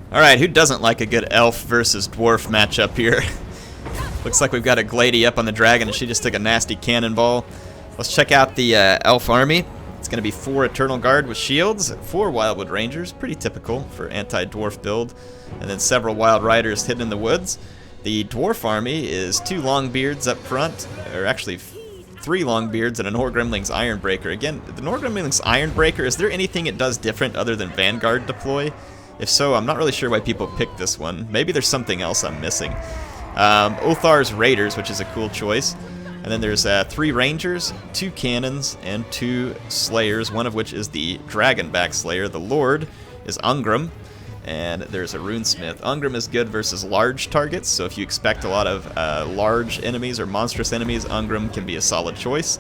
Alright, who doesn't like a good elf versus dwarf matchup here? Looks like we've got a Glady up on the dragon, and she just took a nasty cannonball. Let's check out the elf army. It's going to be 4 Eternal Guard with shields, 4 Wildwood Rangers, pretty typical for anti-dwarf build, and then several Wild Riders hidden in the woods. The dwarf army is 2 Longbeards up front, or actually 3 Longbeards and a Norgrimling's Ironbreaker. Again, the Norgrimling's Ironbreaker, is there anything it does different other than Vanguard deploy? If so, I'm not really sure why people picked this one. Maybe there's something else I'm missing. Othar's Raiders, which is a cool choice. And then there's 3 Rangers, 2 Cannons, and 2 Slayers, one of which is the Dragonback Slayer. The Lord is Ungrim, and there's a Runesmith. Ungrim is good versus large targets, so if you expect a lot of large enemies or monstrous enemies, Ungrim can be a solid choice,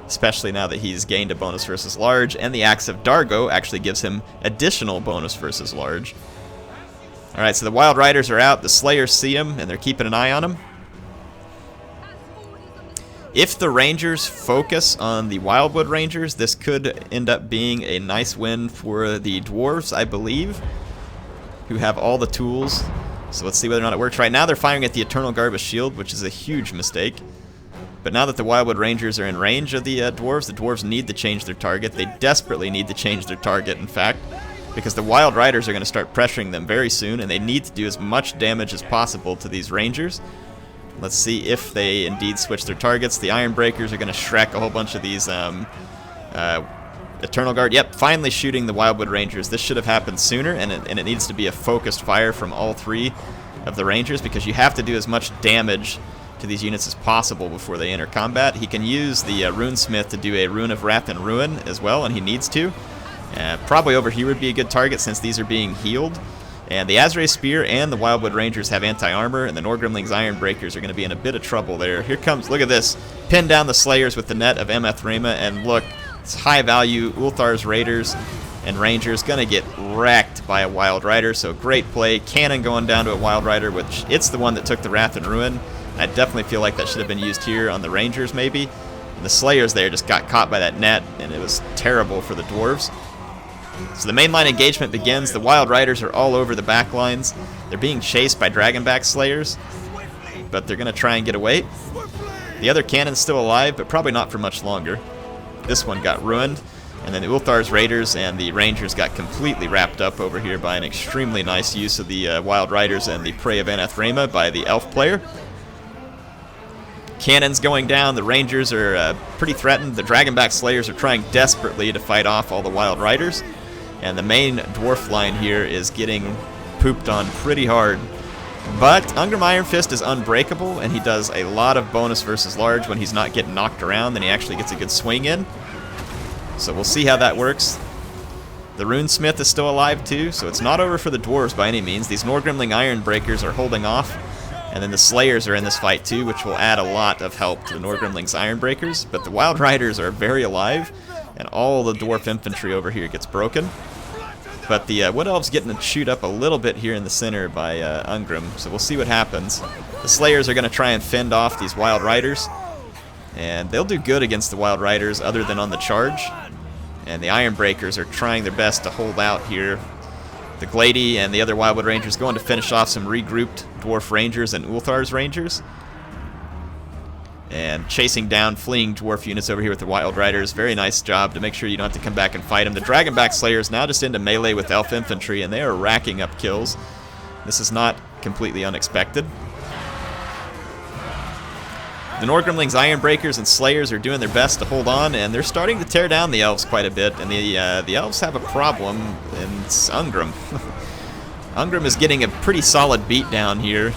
especially now that he's gained a bonus versus large, and the Axe of Dargo actually gives him additional bonus versus large. Alright, so the Wild Riders are out, the Slayers see him, and they're keeping an eye on him. If the Rangers focus on the Wildwood Rangers, this could end up being a nice win for the Dwarves, I believe, who have all the tools. So let's see whether or not it works. Right now they're firing at the Eternal Guard with shield, which is a huge mistake. But now that the Wildwood Rangers are in range of the Dwarves need to change their target. They desperately need to change their target, in fact, because the Wild Riders are going to start pressuring them very soon, and they need to do as much damage as possible to these Rangers. Let's see if they indeed switch their targets. The Ironbreakers are going to Shrek a whole bunch of these Eternal Guard. Yep, finally shooting the Wildwood Rangers. This should have happened sooner, and it needs to be a focused fire from all 3 of the Rangers, because you have to do as much damage to these units as possible before they enter combat. He can use the Runesmith to do a Rune of Wrath and Ruin as well, and he needs to. Probably over here would be a good target since these are being healed. And the Azrae Spear and the Wildwood Rangers have anti-armor, and the Norgrimling's Ironbreakers are going to be in a bit of trouble there. Here comes, look at this, pin down the Slayers with the net of Emethrema, and look, it's high value. Ulthar's Raiders and Rangers going to get wrecked by a Wild Rider, so great play. Cannon going down to a Wild Rider, which it's the one that took the Wrath and Ruin. I definitely feel like that should have been used here on the Rangers maybe. And the Slayers there just got caught by that net, and it was terrible for the Dwarves. So the mainline engagement begins. The Wild Riders are all over the back lines. They're being chased by Dragonback Slayers, but they're going to try and get away. The other cannon's still alive, but probably not for much longer. This one got ruined, and then the Ulthar's Raiders and the Rangers got completely wrapped up over here by an extremely nice use of the Wild Riders and the Prey of Emethrema by the Elf player. Cannons going down. The Rangers are pretty threatened. The Dragonback Slayers are trying desperately to fight off all the Wild Riders. And the main dwarf line here is getting pooped on pretty hard. But Ungrim Iron Fist is unbreakable, and he does a lot of bonus versus large when he's not getting knocked around, then he actually gets a good swing in. So we'll see how that works. The Runesmith is still alive too, so it's not over for the Dwarves by any means. These Norgrimling Ironbreakers are holding off, and then the Slayers are in this fight too, which will add a lot of help to the Norgrimling's Ironbreakers. But the Wild Riders are very alive, and all the Dwarf Infantry over here gets broken. But the Wood Elves getting chewed up a little bit here in the center by Ungrim, so we'll see what happens. The Slayers are going to try and fend off these Wild Riders, and they'll do good against the Wild Riders other than on the charge. And the Ironbreakers are trying their best to hold out here. The Glady and the other Wildwood Rangers going to finish off some regrouped Dwarf Rangers and Ulthar's Rangers. And chasing down fleeing dwarf units over here with the Wild Riders. Very nice job to make sure you don't have to come back and fight them. The Dragonback Slayers now just into melee with Elf Infantry, and they are racking up kills. This is not completely unexpected. The Norgrimling's Ironbreakers and Slayers are doing their best to hold on, and they're starting to tear down the Elves quite a bit. And the Elves have a problem, and it's Ungrim. Ungrim is getting a pretty solid beat down here.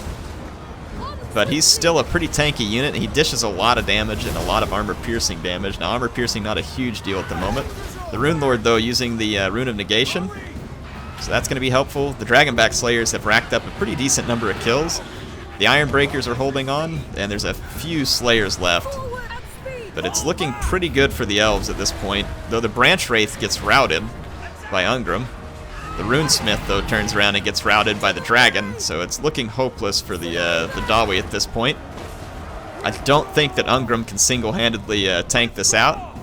But he's still a pretty tanky unit. He dishes a lot of damage and a lot of armor-piercing damage. Now, armor-piercing not a huge deal at the moment. The Rune Lord, though, using the Rune of Negation. So that's going to be helpful. The Dragonback Slayers have racked up a pretty decent number of kills. The Ironbreakers are holding on, and there's a few Slayers left. But it's looking pretty good for the Elves at this point, though the Branch Wraith gets routed by Ungrim. The Runesmith, though, turns around and gets routed by the Dragon, so it's looking hopeless for the Dawi at this point. I don't think that Ungrim can single-handedly tank this out.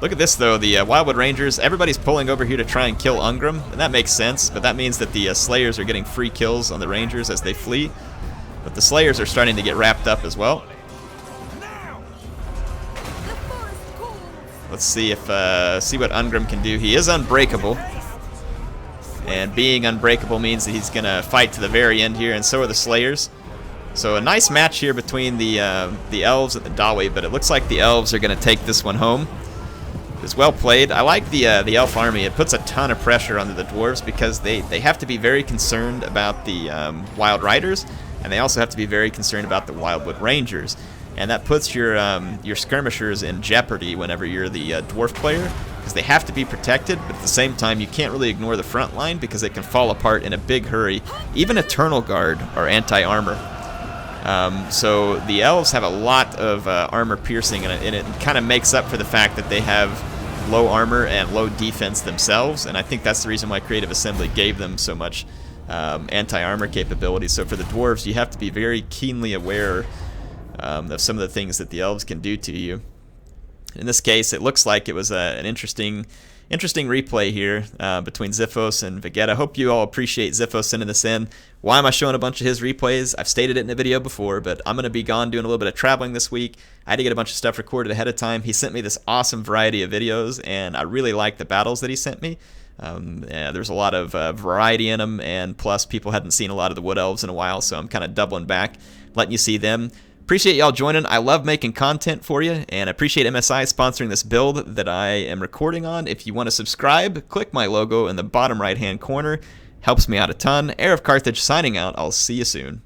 Look at this, though. The Wildwood Rangers, everybody's pulling over here to try and kill Ungram, and that makes sense, but that means that the Slayers are getting free kills on the Rangers as they flee. But the Slayers are starting to get wrapped up as well. Let's see if see what Ungram can do. He is unbreakable, and being unbreakable means that he's gonna fight to the very end here, and so are the Slayers. So a nice match here between the Elves and the Dawi, but it looks like the Elves are gonna take this one home. It's well played. I like the Elf army. It puts a ton of pressure onto the Dwarves because they have to be very concerned about the Wild Riders, and they also have to be very concerned about the Wildwood Rangers. And that puts your skirmishers in jeopardy whenever you're the Dwarf player, because they have to be protected, but at the same time you can't really ignore the front line because it can fall apart in a big hurry. Even Eternal Guard are anti-armor. So the Elves have a lot of armor piercing, and it kind of makes up for the fact that they have low armor and low defense themselves, and I think that's the reason why Creative Assembly gave them so much anti-armor capability. So for the Dwarves, you have to be very keenly aware of some of the things that the Elves can do to you. In this case, it looks like it was an interesting replay here between Xiphos and Vegeta. Hope you all appreciate Xiphos sending this in. Why am I showing a bunch of his replays? I've stated it in a video before, but I'm going to be gone doing a little bit of traveling this week. I had to get a bunch of stuff recorded ahead of time. He sent me this awesome variety of videos, and I really like the battles that he sent me. Yeah, there's a lot of variety in them, and plus people hadn't seen a lot of the Wood Elves in a while, so I'm kind of doubling back, letting you see them. Appreciate y'all joining. I love making content for you, and I appreciate MSI sponsoring this build that I am recording on. If you want to subscribe, click my logo in the bottom right-hand corner. Helps me out a ton. HeirofCarthage signing out. I'll see you soon.